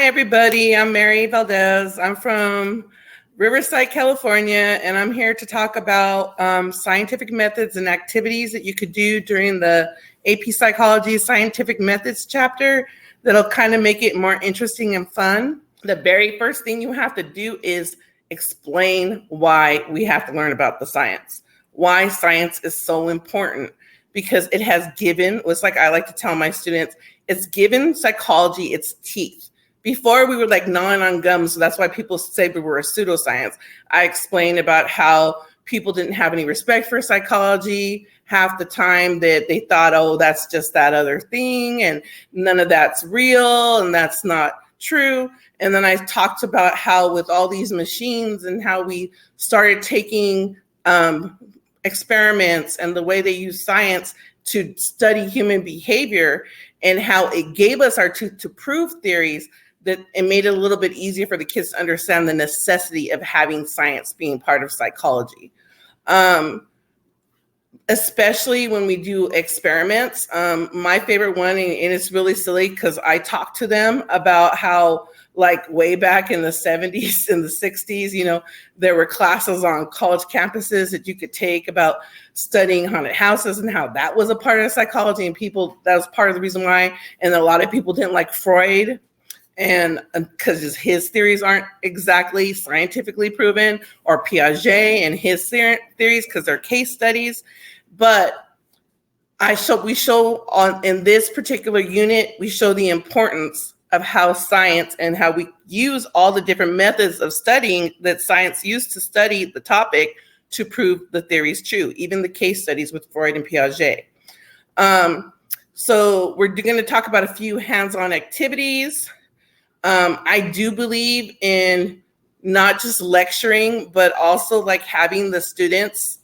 everybody. I'm Mary Valdez. I'm from Riverside, California, and I'm here to talk about scientific methods and activities that you could do during the AP Psychology Scientific Methods chapter that'll kind of make it more interesting and fun. The very first thing you have to do is explain why we have to learn about the science, why science is so important, because it has given, it's like I like to tell my students, it's given psychology its teeth. Before we were like gnawing on gums, so that's why people say we were a pseudoscience. I explained about how people didn't have any respect for psychology half the time, that they thought, oh, that's just that other thing and none of that's real and that's not true. And then I talked about how with all these machines and how we started taking experiments and the way they use science to study human behavior and how it gave us our tooth to prove theories, that it made it a little bit easier for the kids to understand the necessity of having science being part of psychology. Especially when we do experiments. My favorite one, and it's really silly because I talk to them about how like way back in the 70s and the 60s, you know, there were classes on college campuses that you could take about studying haunted houses and how that was a part of psychology, and people, that was part of the reason why. And a lot of people didn't like Freud, and because his theories aren't exactly scientifically proven, or Piaget and his theories because they're case studies. But we show in this particular unit, we show the importance of how science and how we use all the different methods of studying that science used to study the topic to prove the theories true, even the case studies with Freud and Piaget. So we're going to talk about a few hands-on activities. I do believe in not just lecturing, but also like having the students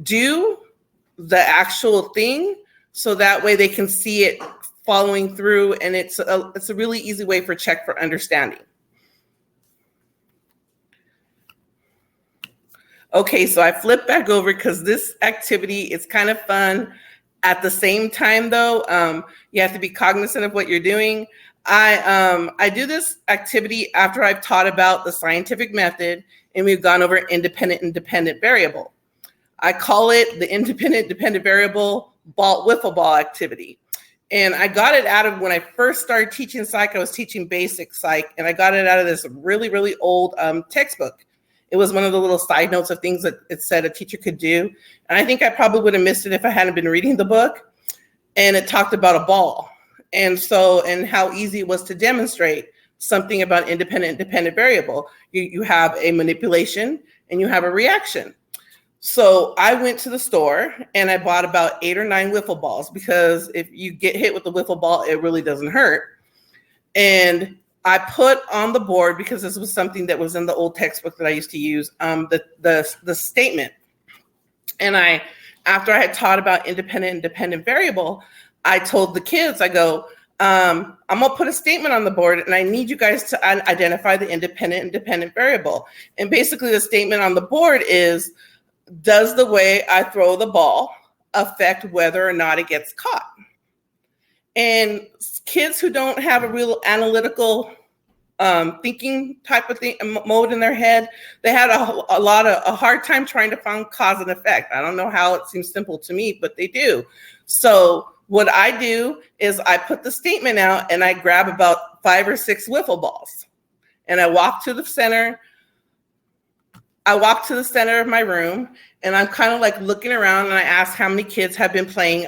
do the actual thing, so that way they can see it following through, and it's a really easy way for check for understanding. Okay, so I flipped back over because this activity is kind of fun. At the same time, though, you have to be cognizant of what you're doing. I do this activity after I've taught about the scientific method and we've gone over independent and dependent variable. I call it the independent dependent variable wiffle ball activity. And I got it out of when I first started teaching psych. I was teaching basic psych, and I got it out of this really, really old textbook. It was one of the little side notes of things that it said a teacher could do. And I think I probably would have missed it if I hadn't been reading the book. And it talked about a ball. And how easy it was to demonstrate something about independent and dependent variable. You have a manipulation and you have a reaction. So I went to the store and I bought about 8 or 9 wiffle balls, because if you get hit with the wiffle ball, it really doesn't hurt. And I put on the board, because this was something that was in the old textbook that I used to use, the statement. And after I had taught about independent and dependent variable, I told the kids, I go, I'm gonna put a statement on the board and I need you guys to identify the independent and dependent variable. And basically the statement on the board is, does the way I throw the ball affect whether or not it gets caught? And kids who don't have a real analytical thinking type of thing mode in their head, they had a hard time trying to find cause and effect. I don't know how, it seems simple to me, but they do. So what I do is I put the statement out and I grab about 5 or 6 wiffle balls and I walk to the center. I walk to the center of my room and I'm kind of like looking around, and I ask how many kids have been play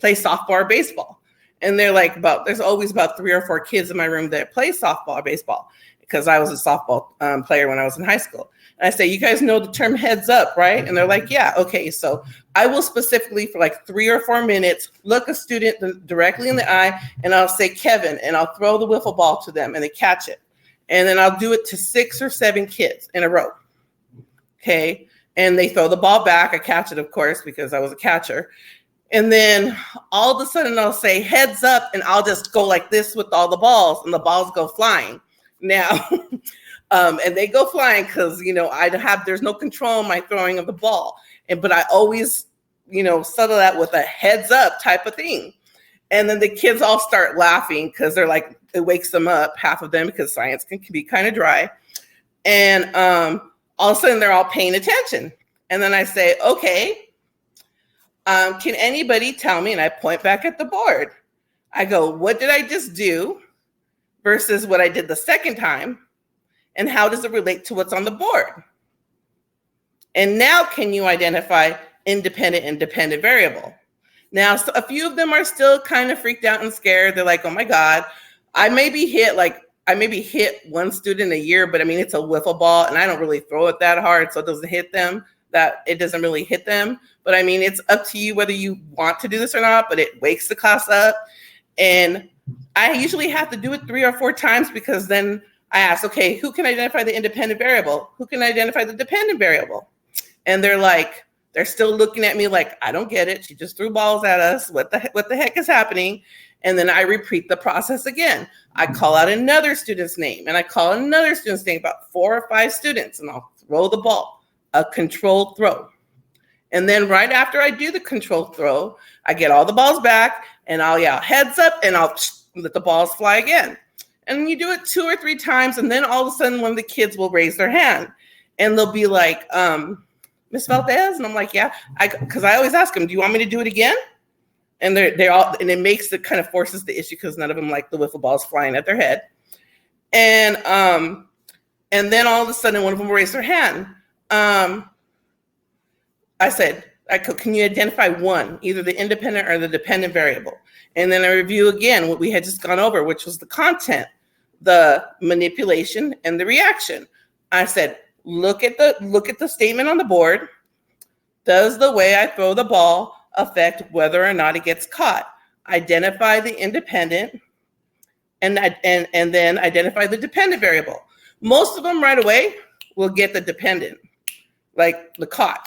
softball or baseball. And they're like, there's always about 3 or 4 kids in my room that play softball or baseball, because I was a softball player when I was in high school. And I say, you guys know the term heads up, right? And they're like, yeah, okay. So I will specifically for like 3 or 4 minutes, look a student directly in the eye and I'll say, Kevin, and I'll throw the wiffle ball to them and they catch it. And then I'll do it to 6 or 7 kids in a row. Okay. And they throw the ball back. I catch it, of course, because I was a catcher. And then all of a sudden I'll say heads up, and I'll just go like this with all the balls, and the balls go flying. Now, and they go flying because, you know, there's no control in my throwing of the ball. But I always, you know, settle that with a heads up type of thing. And then the kids all start laughing because they're like, it wakes them up, half of them, because science can be kind of dry. And all of a sudden they're all paying attention. And then I say, okay, can anybody tell me? And I point back at the board. I go, what did I just do versus what I did the second time? And how does it relate to what's on the board? And now can you identify independent and dependent variable? Now, so a few of them are still kind of freaked out and scared. They're like, oh my God, I maybe hit one student a year, but I mean, it's a wiffle ball and I don't really throw it that hard. So it doesn't hit them, it doesn't really hit them. But I mean, it's up to you whether you want to do this or not, but it wakes the class up. And I usually have to do it 3 or 4 times because then I ask, okay, who can identify the independent variable? Who can identify the dependent variable? And they're still looking at me like, I don't get it. She just threw balls at us. What the heck is happening? And then I repeat the process again. I call out another student's name and I call another student's name, about 4 or 5 students, and I'll throw the ball, a controlled throw. And then right after I do the controlled throw, I get all the balls back and I'll yell heads up and I'll let the balls fly again. And you do it 2 or 3 times. And then all of a sudden one of the kids will raise their hand and they'll be like, Miss Valdez? And I'm like, yeah, because I always ask them, do you want me to do it again? And they're all, and it kind of forces the issue because none of them like the wiffle balls flying at their head. And then all of a sudden one of them will raise their hand. I said, can you identify one, either the independent or the dependent variable? And then I review again what we had just gone over, which was the content, the manipulation, and the reaction. I said, look at the statement on the board. Does the way I throw the ball affect whether or not it gets caught? Identify the independent and then identify the dependent variable. Most of them right away will get the dependent, like the caught,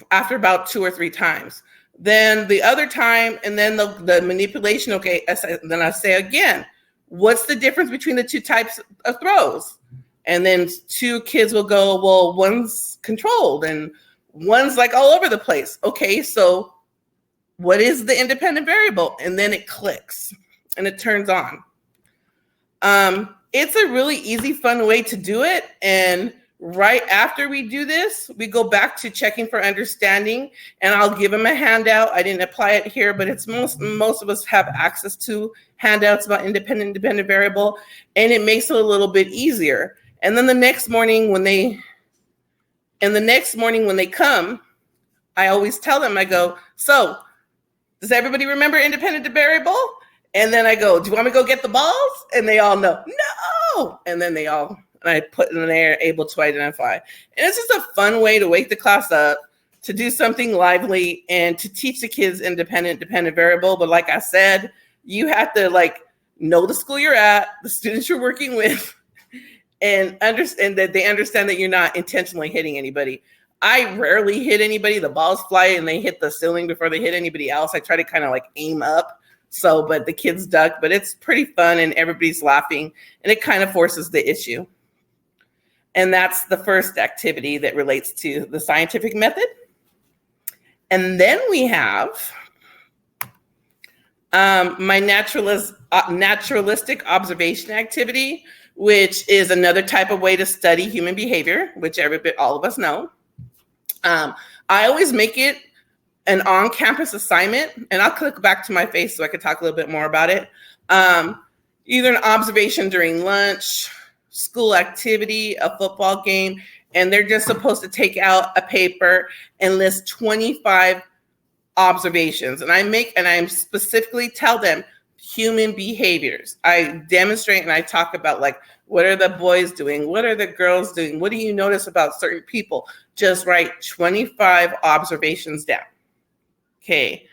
after about 2 or 3 times. Then the other time, and then the manipulation, okay, then I say again, what's the difference between the 2 types of throws? And then 2 kids will go, well, one's controlled and one's like all over the place. Okay, so what is the independent variable? And then it clicks and it turns on. It's a really easy, fun way to do it. And right after we do this, we go back to checking for understanding, and I'll give them a handout. I didn't apply it here, but it's most of us have access to handouts about independent and dependent variable, and it makes it a little bit easier. And then the next morning when they come, I always tell them, I go, so does everybody remember independent variable? And then I go, do you want me to go get the balls? And they all know, no. And then I put in there able to identify. And it's just a fun way to wake the class up, to do something lively, and to teach the kids independent, dependent variable. But like I said, you have to know the school you're at, the students you're working with, and understand that they understand that you're not intentionally hitting anybody. I rarely hit anybody. The balls fly and they hit the ceiling before they hit anybody else. I try to kind of aim up. But the kids duck, but it's pretty fun and everybody's laughing, and it kind of forces the issue. And that's the first activity that relates to the scientific method. And then we have my naturalistic observation activity, which is another type of way to study human behavior, which all of us know. I always make it an on-campus assignment, and I'll click back to my face so I can talk a little bit more about it. Either an observation during lunch, school activity, a football game, and they're just supposed to take out a paper and list 25 observations. And I specifically tell them human behaviors. I demonstrate and I talk about what are the boys doing? What are the girls doing? What do you notice about certain people? Just write 25 observations down. Okay.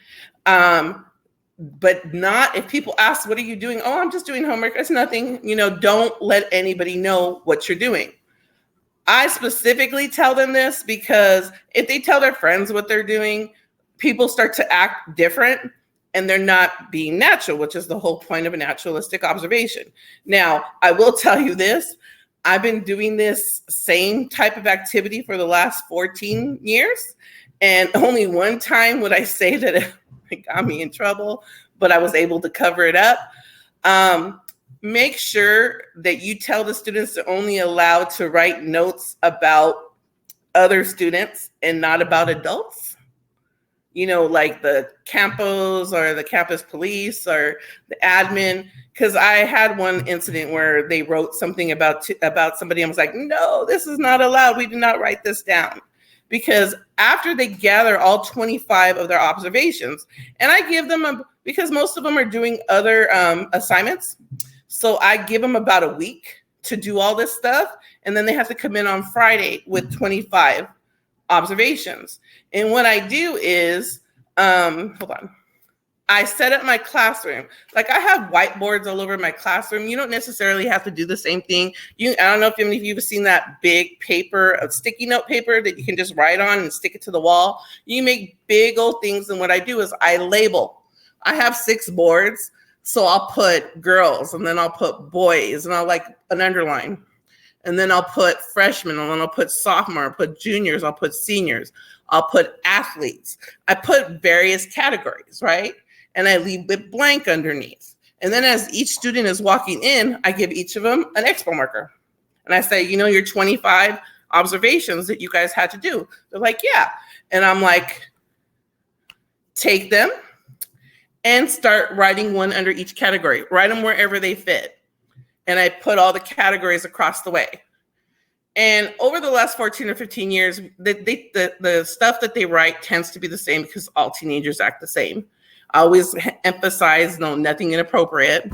But not if people ask, what are you doing? Oh, I'm just doing homework. It's nothing. Don't let anybody know what you're doing. I specifically tell them this because if they tell their friends what they're doing, people start to act different and they're not being natural, which is the whole point of a naturalistic observation. Now, I will tell you this. I've been doing this same type of activity for the last 14 years. And only one time would I say that it got me in trouble, but I was able to cover it up. Make sure that you tell the students they're only allowed to write notes about other students and not about adults. You know, like the campos or the campus police or the admin. Because I had one incident where they wrote something about somebody and was like, no, this is not allowed. We did not write this down. Because after they gather all 25 of their observations, and I give them, because most of them are doing other assignments, so I give them about a week to do all this stuff, and then they have to come in on Friday with 25 observations. And what I do is, hold on. I set up my classroom. Like I have whiteboards all over my classroom. You don't necessarily have to do the same thing. I don't know if any of you have seen that big paper, of sticky note paper that you can just write on and stick it to the wall. You make big old things. And what I do is I label. I have 6 boards. So I'll put girls, and then I'll put boys, and I'll like an underline. And then I'll put freshmen, and then I'll put sophomore, I'll put juniors, I'll put seniors, I'll put athletes. I put various categories, right? And I leave it blank underneath. And then as each student is walking in, I give each of them an expo marker. And I say, you know, your 25 observations that you guys had to do. They're like, yeah. And I'm like, take them and start writing one under each category. Write them wherever they fit. And I put all the categories across the way. And over the last 14 or 15 years, the stuff that they write tends to be the same because all teenagers act the same. I always emphasize, no, nothing inappropriate.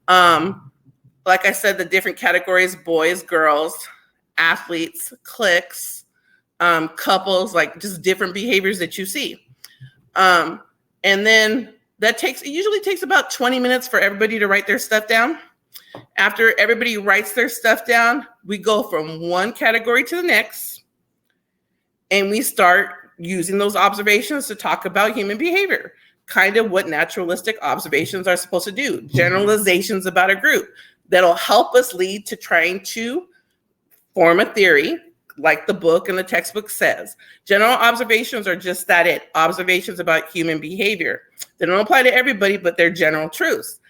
Like I said, the different categories, boys, girls, athletes, cliques, couples, like just different behaviors that you see. And then it usually takes about 20 minutes for everybody to write their stuff down. After everybody writes their stuff down, we go from one category to the next, and we start using those observations to talk about human behavior, kind of what naturalistic observations are supposed to do, generalizations about a group that'll help us lead to trying to form a theory like the book and the textbook says. General observations are just that, observations about human behavior. They don't apply to everybody, but they're general truths.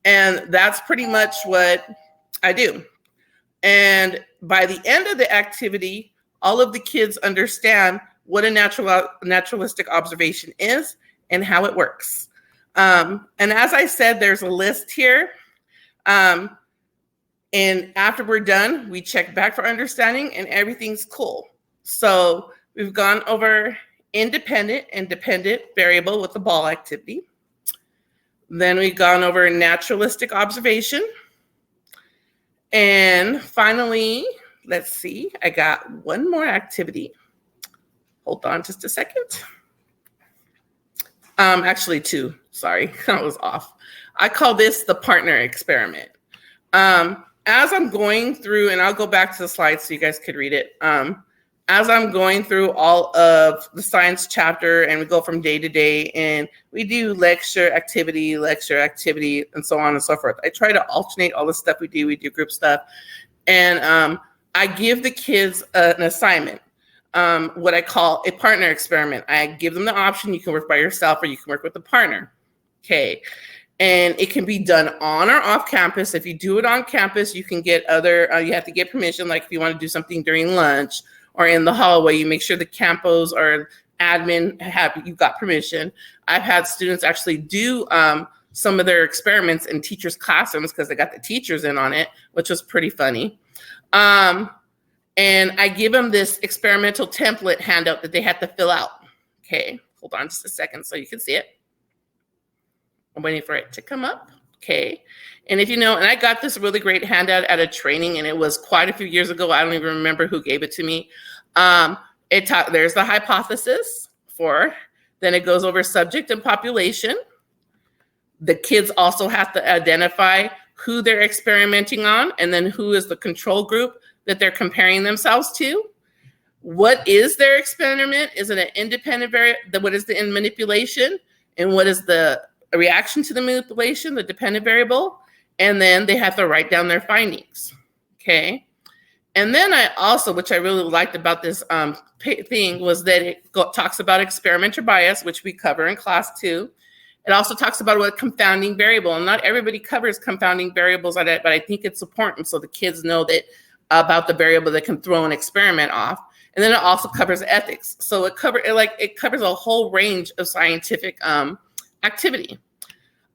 And that's pretty much what I do. And by the end of the activity, all of the kids understand what a naturalistic observation is and how it works. And as I said, there's a list here. And after we're done, we check back for understanding and everything's cool. So we've gone over independent and dependent variable with the ball activity. Then we've gone over naturalistic observation. And finally, let's see, I got one more activity. Hold on just a second. Actually 2, sorry, I was off. I call this the partner experiment. As I'm going through, and I'll go back to the slides so you guys could read it. As I'm going through all of the science chapter, and we go from day to day, and we do lecture, activity, and so on and so forth. I try to alternate all the stuff we do group stuff. And I give the kids an assignment, what I call a partner experiment. I give them the option, you can work by yourself or you can work with a partner, okay? And it can be done on or off campus. If you do it on campus, you can get you have to get permission, like if you want to do something during lunch or in the hallway, you make sure the campos or admin you got permission. I've had students actually do some of their experiments in teachers' classrooms because they got the teachers in on it, which was pretty funny. And I give them this experimental template handout that they have to fill out. Okay, hold on just a second so you can see it. I'm waiting for it to come up. Okay. And if you know, and I got this really great handout at a training, and it was quite a few years ago. I don't even remember who gave it to me. There's the hypothesis then it goes over subject and population. The kids also have to identify who they're experimenting on, and then who is the control group that they're comparing themselves to. What is their experiment? Is it an independent variable? What is the manipulation? And what is the reaction to the manipulation, the dependent variable? And then they have to write down their findings, okay? And then I also, which I really liked about this thing, was that it talks about experimenter bias, which we cover in class 2. It also talks about what confounding variable, and not everybody covers confounding variables on it, but I think it's important so the kids know that about the variable that can throw an experiment off. And then it also covers ethics. So it covers a whole range of scientific activity.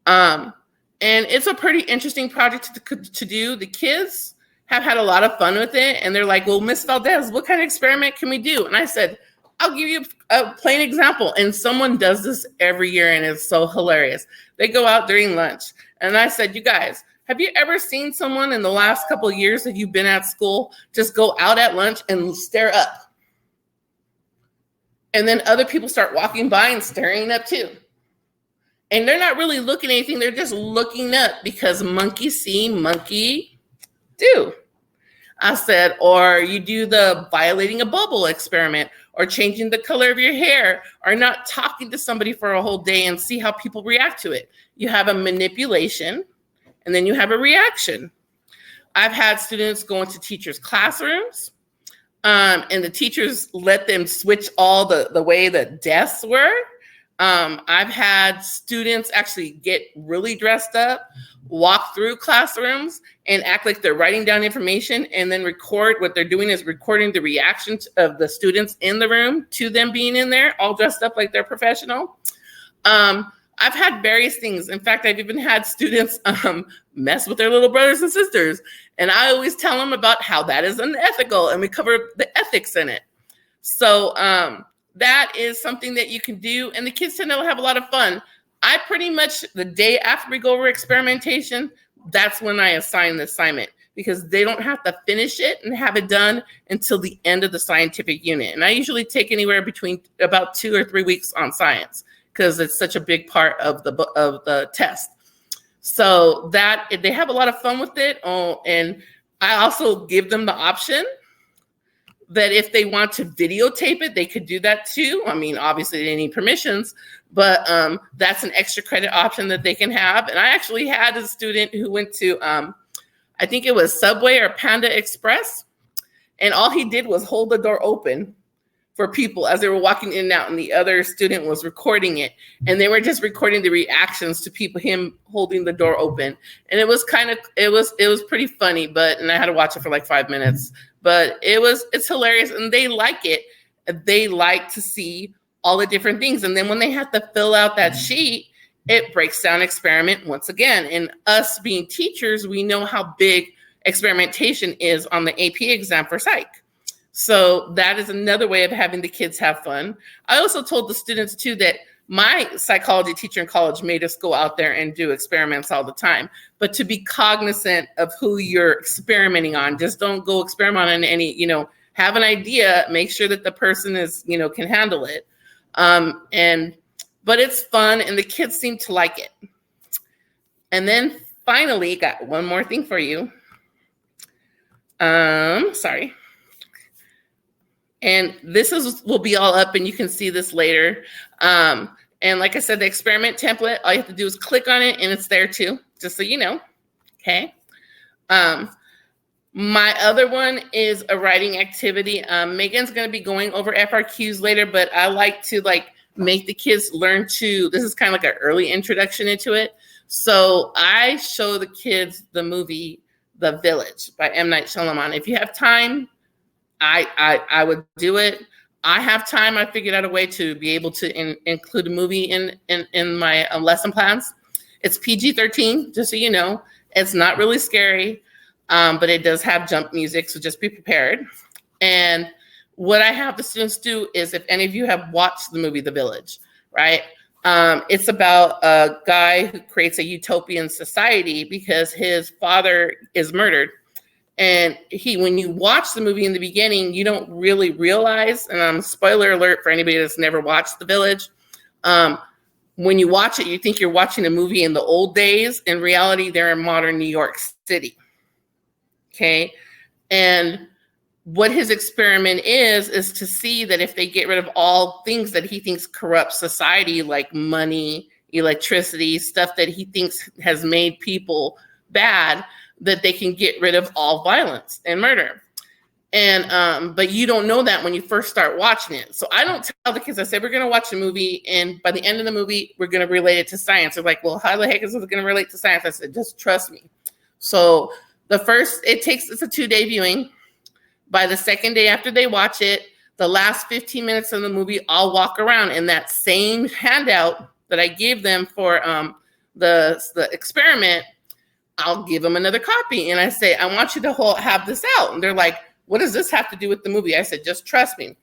And it's a pretty interesting project to do. The kids have had a lot of fun with it, and they're like, well, Miss Valdez, what kind of experiment can we do? And I said, I'll give you a plain example. And someone does this every year, and it's so hilarious. They go out during lunch. And I said, you guys, have you ever seen someone in the last couple of years that you've been at school just go out at lunch and stare up? And then other people start walking by and staring up too. And they're not really looking at anything. They're just looking up because monkey see, monkey do. I said, or you do the violating a bubble experiment, or changing the color of your hair, or not talking to somebody for a whole day and see how people react to it. You have a manipulation, and then you have a reaction. I've had students go into teachers' classrooms, and the teachers let them switch all the way the desks were. I've had students actually get really dressed up, walk through classrooms and act like they're writing down information, and then record. What they're doing is recording the reactions of the students in the room to them being in there, all dressed up like they're professional. I've had various things. In fact, I've even had students mess with their little brothers and sisters. And I always tell them about how that is unethical, and we cover the ethics in it. So that is something that you can do, and the kids tend to have a lot of fun. I pretty much, the day after we go over experimentation, that's when I assign the assignment, because they don't have to finish it and have it done until the end of the scientific unit. And I usually take anywhere between about 2 or 3 weeks on science, because it's such a big part of the test. So that they have a lot of fun with it. Oh, and I also give them the option that if they want to videotape it, they could do that too. I mean, obviously they need permissions, but that's an extra credit option that they can have. And I actually had a student who went to, I think it was Subway or Panda Express, and all he did was hold the door open for people as they were walking in and out, and the other student was recording it, and they were just recording the reactions to people, him holding the door open. And it was it was pretty funny, and I had to watch it for like 5 minutes, but it's hilarious, and they like it. They like to see all the different things. And then when they have to fill out that sheet, it breaks down experiment once again. And us being teachers, we know how big experimentation is on the AP exam for psych. So that is another way of having the kids have fun. I also told the students too that my psychology teacher in college made us go out there and do experiments all the time, but to be cognizant of who you're experimenting on. Just don't go experiment on any, have an idea, make sure that the person is, can handle it. But it's fun, and the kids seem to like it. And then finally, got one more thing for you. Sorry. And this will be all up, and you can see this later. And like I said, the experiment template, all you have to do is click on it, and it's there too, just so you know. Okay. My other one is a writing activity. Megan's going to be going over FRQs later, but I like to make the kids learn to, this is kind of like an early introduction into it. So I show the kids the movie, The Village by M. Night Shyamalan. If you have time, I would do it. I have time. I figured out a way to be able to include a movie in my lesson plans. It's PG-13, just so you know. It's not really scary, but it does have jump music, so just be prepared. And what I have the students do is, if any of you have watched the movie The Village, right? It's about a guy who creates a utopian society because his father is murdered. And when you watch the movie in the beginning, you don't really realize, and spoiler alert for anybody that's never watched The Village, when you watch it, you think you're watching a movie in the old days. In reality, they're in modern New York City. Okay. And what his experiment is to see that if they get rid of all things that he thinks corrupt society, like money, electricity, stuff that he thinks has made people bad, that they can get rid of all violence and murder. And but you don't know that when you first start watching it. So I don't tell the kids, I say, we're going to watch a movie, and by the end of the movie, we're going to relate it to science. They're like, well, how the heck is it going to relate to science? I said, just trust me. So it's a 2-day viewing. By the second day after they watch it, the last 15 minutes of the movie, I'll walk around in that same handout that I gave them for the experiment. I'll give them another copy, and I say, I want you to have this out. And they're like, what does this have to do with the movie? I said, just trust me.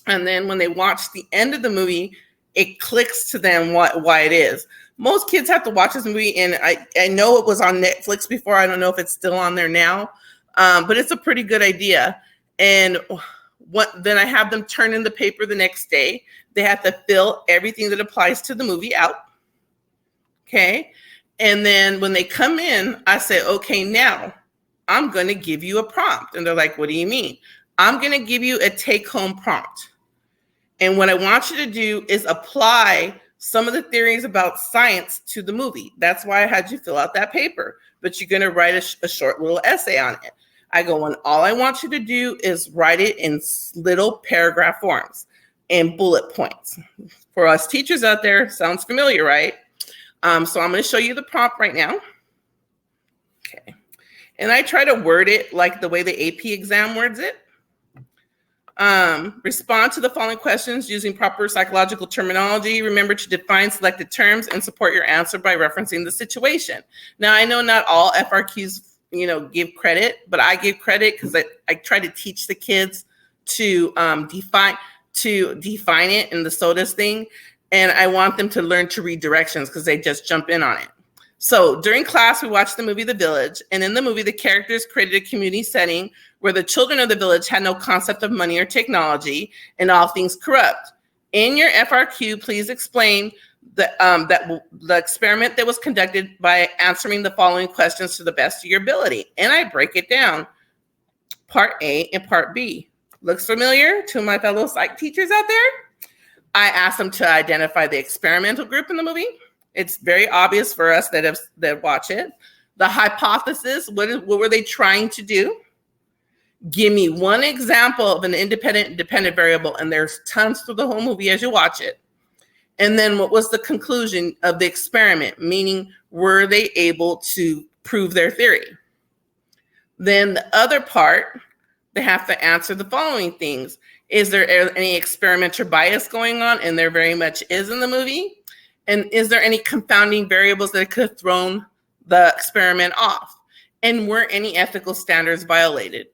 And then when they watch the end of the movie, it clicks to them why it is. Most kids have to watch this movie, and I know it was on Netflix before. I don't know if it's still on there now, but it's a pretty good idea. And then I have them turn in the paper the next day. They have to fill everything that applies to the movie out. Okay. And then when they come in, I say, okay, now I'm going to give you a prompt. And they're like, what do you mean? I'm going to give you a take-home prompt. And what I want you to do is apply some of the theories about science to the movie. That's why I had you fill out that paper. But you're going to write a short little essay on it. I go, and all I want you to do is write it in little paragraph forms and bullet points. For us teachers out there, sounds familiar, right? So I'm going to show you the prompt right now. Okay. And I try to word it like the way the AP exam words it. Respond to the following questions using proper psychological terminology. Remember to define selected terms and support your answer by referencing the situation. Now, I know not all FRQs, give credit, but I give credit because I try to teach the kids to define it in the SOTUS thing. And I want them to learn to read directions because they just jump in on it. So during class, we watched the movie The Village. And in the movie, the characters created a community setting where the children of the village had no concept of money or technology and all things corrupt. In your FRQ, please explain the experiment that was conducted by answering the following questions to the best of your ability. And I break it down, part A and part B. Looks familiar to my fellow psych teachers out there? I asked them to identify the experimental group in the movie. It's very obvious for us that watch it. The hypothesis, what were they trying to do? Give me one example of an independent and dependent variable, and there's tons through the whole movie as you watch it. And then what was the conclusion of the experiment? Meaning, were they able to prove their theory? Then the other part, they have to answer the following things. Is there any experimenter bias going on? And there very much is in the movie. And is there any confounding variables that could have thrown the experiment off? And were any ethical standards violated?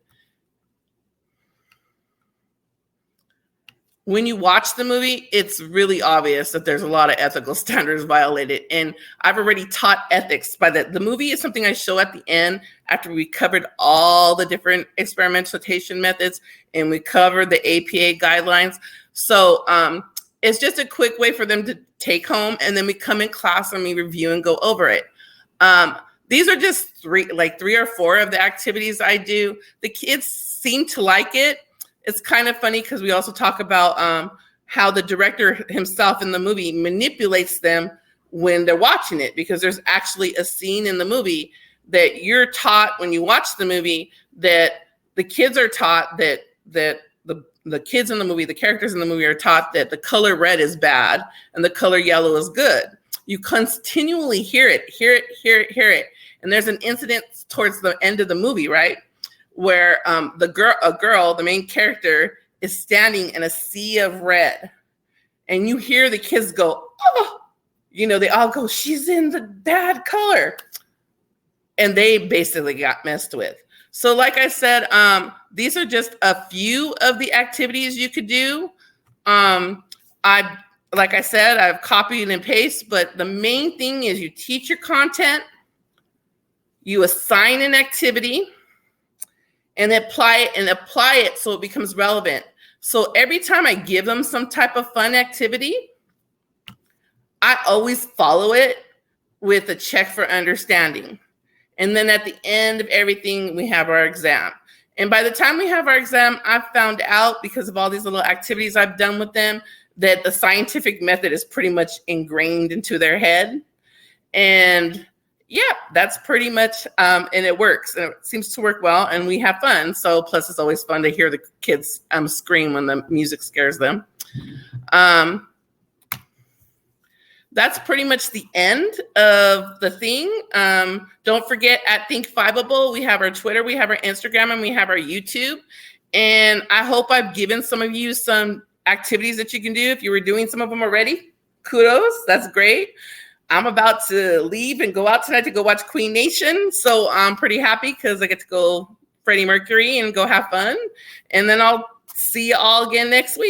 When you watch the movie, it's really obvious that there's a lot of ethical standards violated. And I've already taught ethics by the movie is something I show at the end after we covered all the different experimentation methods and we covered the APA guidelines. So it's just a quick way for them to take home. And then we come in class and we review and go over it. These are just three or four of the activities I do. The kids seem to like it. It's kind of funny because we also talk about how the director himself in the movie manipulates them when they're watching it, because there's actually a scene in the movie that you're taught when you watch the movie that the kids are taught that the kids in the movie, the characters in the movie are taught that the color red is bad and the color yellow is good. You continually hear it. And there's an incident towards the end of the movie, right? Where a girl, the main character, is standing in a sea of red. And you hear the kids go, oh, they all go, she's in the bad color. And they basically got messed with. So like I said, these are just a few of the activities you could do. Like I said, I've copied and pasted, but the main thing is you teach your content, you assign an activity, and apply it so it becomes relevant. So every time I give them some type of fun activity, I always follow it with a check for understanding. And then at the end of everything, we have our exam. And by the time we have our exam, I've found out, because of all these little activities I've done with them, that the scientific method is pretty much ingrained into their head. And yeah, that's pretty much, and it works, and it seems to work well, and we have fun. So plus it's always fun to hear the kids scream when the music scares them. That's pretty much the end of the thing. Don't forget, at Think Fiveable, we have our Twitter, we have our Instagram, and we have our YouTube. And I hope I've given some of you some activities that you can do. If you were doing some of them already, kudos, that's great. I'm about to leave and go out tonight to go watch Queen Nation. So I'm pretty happy because I get to go Freddie Mercury and go have fun. And then I'll see you all again next week.